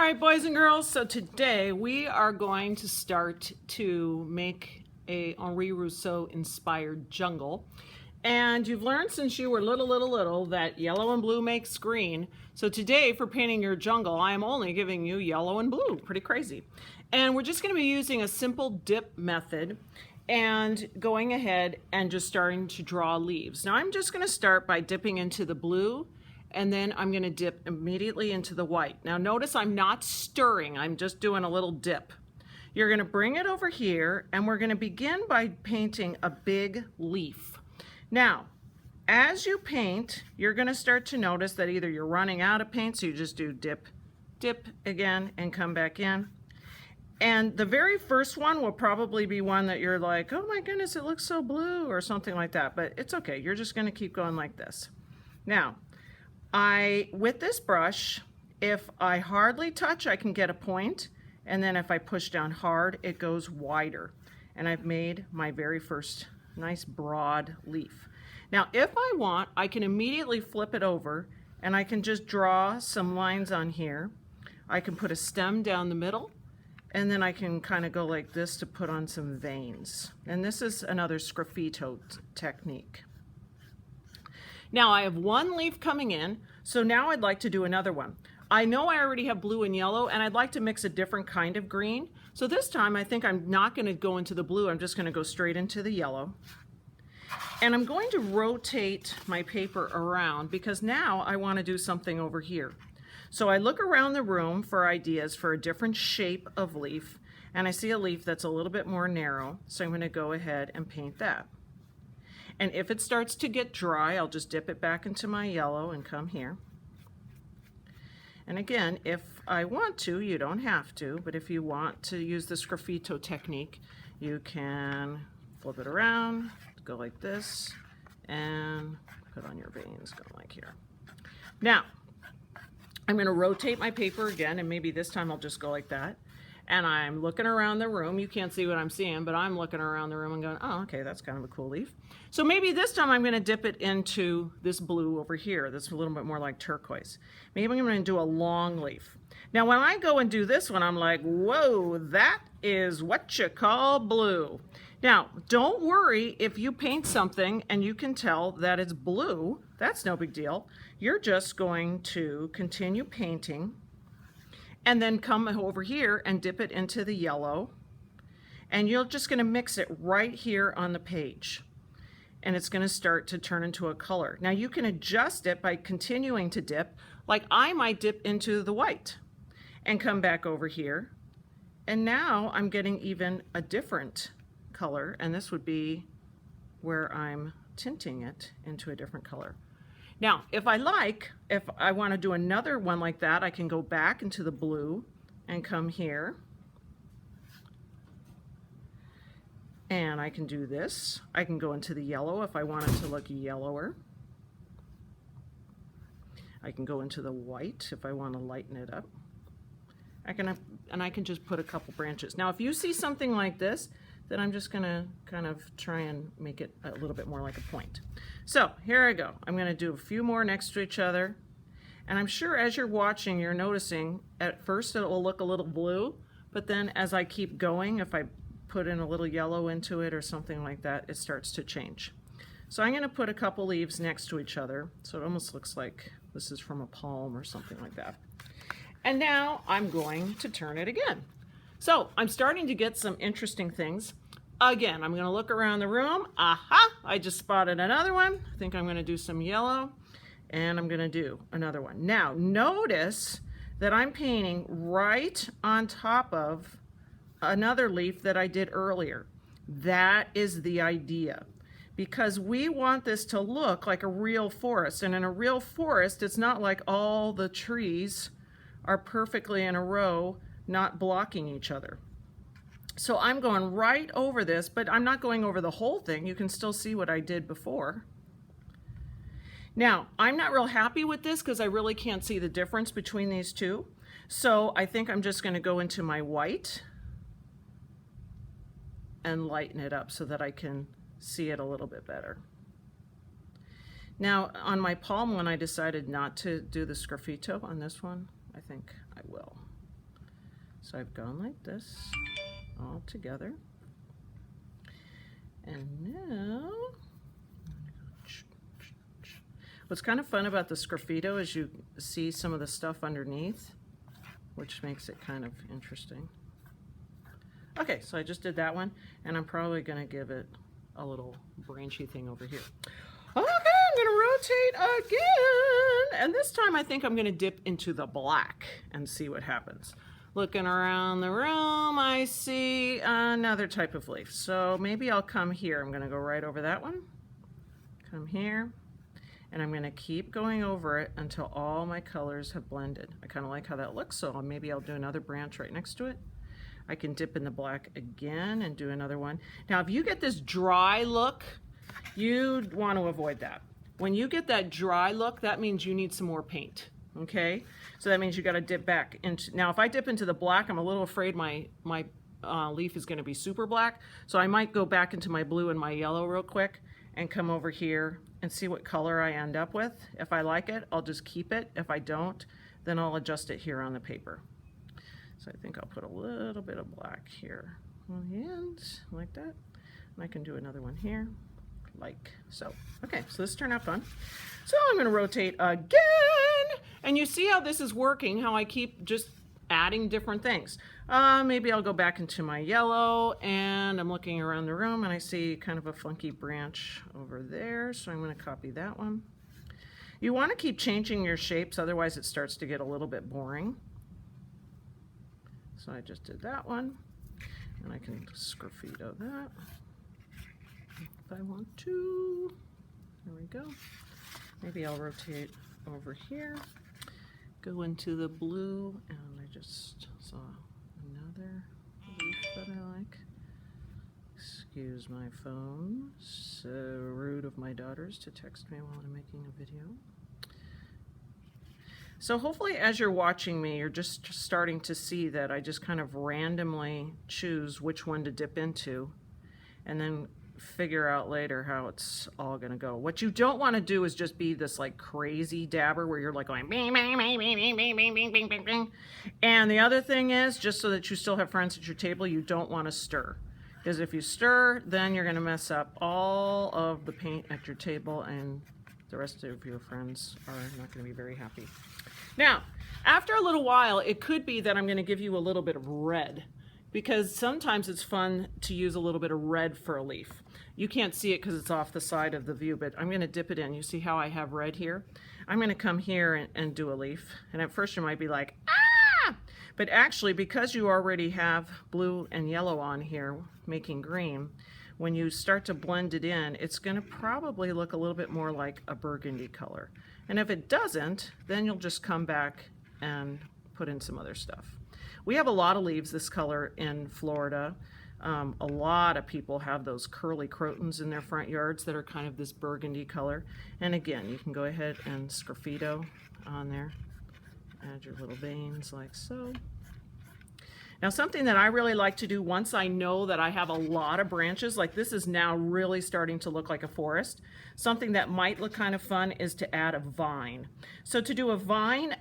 right, boys and girls, so today we are going to start to make a Henri Rousseau inspired jungle. And you've learned since you were little that yellow and blue makes green. So today for painting your jungle, I am only giving you yellow and blue. Pretty crazy. And we're just going to be using a simple dip method and going ahead and just starting to draw leaves. Now I'm just going to start by dipping into the blue, and then I'm going to dip immediately into the white. Now notice I'm not stirring, I'm just doing a little dip. You're going to bring it over here, and we're going to begin by painting a big leaf. Now, as you paint, you're going to start to notice that either you're running out of paint, so you just do dip, dip again, and come back in. And the very first one will probably be one that you're like, oh my goodness, it looks so blue, or something like that, but it's okay. You're just going to keep going like this. Now, with this brush, if I hardly touch, I can get a point, and then if I push down hard, it goes wider. And I've made my very first nice broad leaf. Now, if I want, I can immediately flip it over, and I can just draw some lines on here. I can put a stem down the middle, and then I can kind of go like this to put on some veins. And this is another sgraffito technique. Now I have one leaf coming in, so now I'd like to do another one. I know I already have blue and yellow, and I'd like to mix a different kind of green. So this time I think I'm not going to go into the blue, I'm just going to go straight into the yellow. And I'm going to rotate my paper around because now I want to do something over here. So I look around the room for ideas for a different shape of leaf, and I see a leaf that's a little bit more narrow, so I'm going to go ahead and paint that. And if it starts to get dry, I'll just dip it back into my yellow and come here. And again, if I want to, you don't have to, but if you want to use the sgraffito technique, you can flip it around, go like this, and put on your veins, go like here. Now, I'm going to rotate my paper again, and maybe this time I'll just go like that. And I'm looking around the room. You can't see what I'm seeing, but I'm looking around the room and going, oh, okay, that's kind of a cool leaf. So maybe this time I'm going to dip it into this blue over here. That's a little bit more like turquoise. Maybe I'm going to do a long leaf. Now, when I go and do this one, I'm like, whoa, that is what you call blue. Now, don't worry if you paint something and you can tell that it's blue. That's no big deal. You're just going to continue painting and then come over here and dip it into the yellow, and you're just going to mix it right here on the page, and it's going to start to turn into a color. Now you can adjust it by continuing to dip, like I might dip into the white and come back over here, and now I'm getting even a different color, and this would be where I'm tinting it into a different color. Now, if I want to do another one like that, I can go back into the blue and come here. And I can do this. I can go into the yellow if I want it to look yellower. I can go into the white if I want to lighten it up. I can just put a couple branches. Now, if you see something like this, then I'm just going to kind of try and make it a little bit more like a point. So here I go. I'm going to do a few more next to each other. And I'm sure as you're watching, you're noticing at first it will look a little blue, but then as I keep going, if I put in a little yellow into it or something like that, it starts to change. So I'm going to put a couple leaves next to each other, so it almost looks like this is from a palm or something like that. And now I'm going to turn it again. So I'm starting to get some interesting things. Again, I'm going to look around the room. Aha! I just spotted another one. I think I'm going to do some yellow, and I'm going to do another one. Now, notice that I'm painting right on top of another leaf that I did earlier. That is the idea, because we want this to look like a real forest. And in a real forest, it's not like all the trees are perfectly in a row, not blocking each other. So I'm going right over this, but I'm not going over the whole thing. You can still see what I did before. Now, I'm not real happy with this because I really can't see the difference between these two. So I think I'm just going to go into my white and lighten it up so that I can see it a little bit better. Now, on my palm one, I decided not to do the sgraffito. On this one, I think I will. So I've gone like this all together. And now, what's kind of fun about the sgraffito is you see some of the stuff underneath, which makes it kind of interesting. Okay, so I just did that one, and I'm probably going to give it a little branchy thing over here. Okay, I'm going to rotate again, and this time I think I'm going to dip into the black and see what happens. Looking around the room, I see another type of leaf. So maybe I'll come here. I'm going to go right over that one. Come here. And I'm going to keep going over it until all my colors have blended. I kind of like how that looks, so maybe I'll do another branch right next to it. I can dip in the black again and do another one. Now, if you get this dry look, you want to avoid that. When you get that dry look, that means you need some more paint, okay? So that means you got to dip back into, now if I dip into the black, I'm a little afraid my leaf is going to be super black, so I might go back into my blue and my yellow real quick and come over here and see what color I end up with. If I like it, I'll just keep it. If I don't, then I'll adjust it here on the paper. So I think I'll put a little bit of black here on the end, like that. And I can do another one here, like so. Okay, so this turned out fun. So I'm gonna rotate again. And you see how this is working, how I keep just adding different things. Maybe I'll go back into my yellow, and I'm looking around the room and I see kind of a funky branch over there. So I'm gonna copy that one. You wanna keep changing your shapes, otherwise it starts to get a little bit boring. So I just did that one, and I can sgraffito that if I want to. There we go. Maybe I'll rotate over here, go into the blue, and I just saw another leaf that I like. Excuse my phone. So rude of my daughters to text me while I'm making a video. So hopefully as you're watching me, you're just starting to see that I just kind of randomly choose which one to dip into and then figure out later how it's all gonna go. What you don't wanna do is just be this like crazy dabber where you're like going bing, bing, bing, bing, bing, bing, bing, bing, bing, bing, bing. And the other thing is, just so that you still have friends at your table, you don't wanna stir. Because if you stir, then you're gonna mess up all of the paint at your table and the rest of your friends are not gonna be very happy. Now, after a little while, it could be that I'm going to give you a little bit of red, because sometimes it's fun to use a little bit of red for a leaf. You can't see it because it's off the side of the view, but I'm going to dip it in. You see how I have red here? I'm going to come here and do a leaf. And at first you might be like, ah! But actually, because you already have blue and yellow on here making green, when you start to blend it in, it's going to probably look a little bit more like a burgundy color. And if it doesn't, then you'll just come back and put in some other stuff. We have a lot of leaves this color in Florida. A lot of people have those curly crotons in their front yards that are kind of this burgundy color. And again, you can go ahead and sgraffito on there. Add your little veins like so. Now, something that I really like to do once I know that I have a lot of branches, like this is now really starting to look like a forest, something that might look kind of fun is to add a vine. So to do a vine,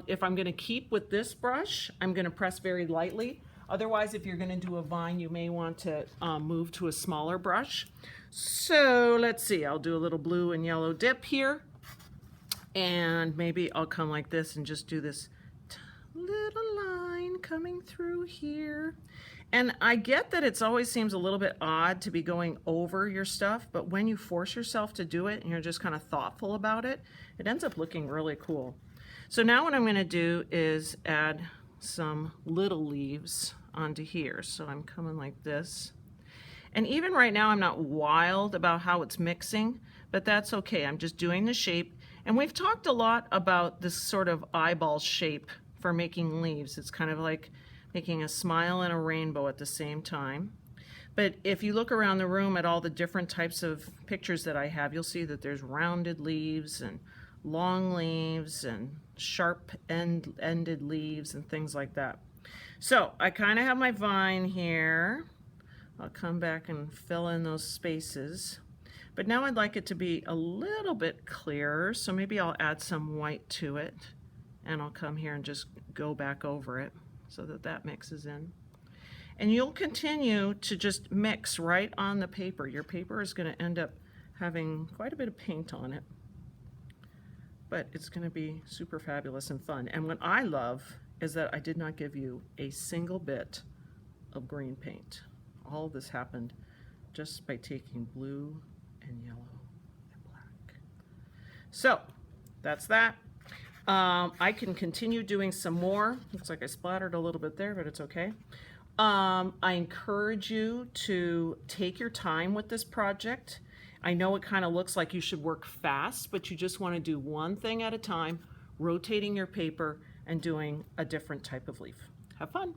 if I'm going to keep with this brush, I'm going to press very lightly. Otherwise, if you're going to do a vine, you may want to move to a smaller brush. So let's see, I'll do a little blue and yellow dip here. And maybe I'll come like this and just do this little line coming through here. And I get that it always seems a little bit odd to be going over your stuff, but when you force yourself to do it and you're just kind of thoughtful about it, it ends up looking really cool. So now what I'm going to do is add some little leaves onto here. So I'm coming like this. And even right now I'm not wild about how it's mixing, but that's okay. I'm just doing the shape. And we've talked a lot about this sort of eyeball shape for making leaves. It's kind of like making a smile and a rainbow at the same time. But if you look around the room at all the different types of pictures that I have, you'll see that there's rounded leaves and long leaves and sharp-ended leaves and things like that. So I kind of have my vine here. I'll come back and fill in those spaces. But now I'd like it to be a little bit clearer, so maybe I'll add some white to it. And I'll come here and just go back over it. so that that mixes in. And you'll continue to just mix right on the paper. Your paper is going to end up having quite a bit of paint on it, but it's going to be super fabulous and fun. And what I love is that I did not give you a single bit of green paint. All of this happened just by taking blue and yellow and black. So that's that. I can continue doing some more. Looks like I splattered a little bit there, but it's okay. I encourage you to take your time with this project. I know it kind of looks like you should work fast, but you just want to do one thing at a time, rotating your paper and doing a different type of leaf. Have fun.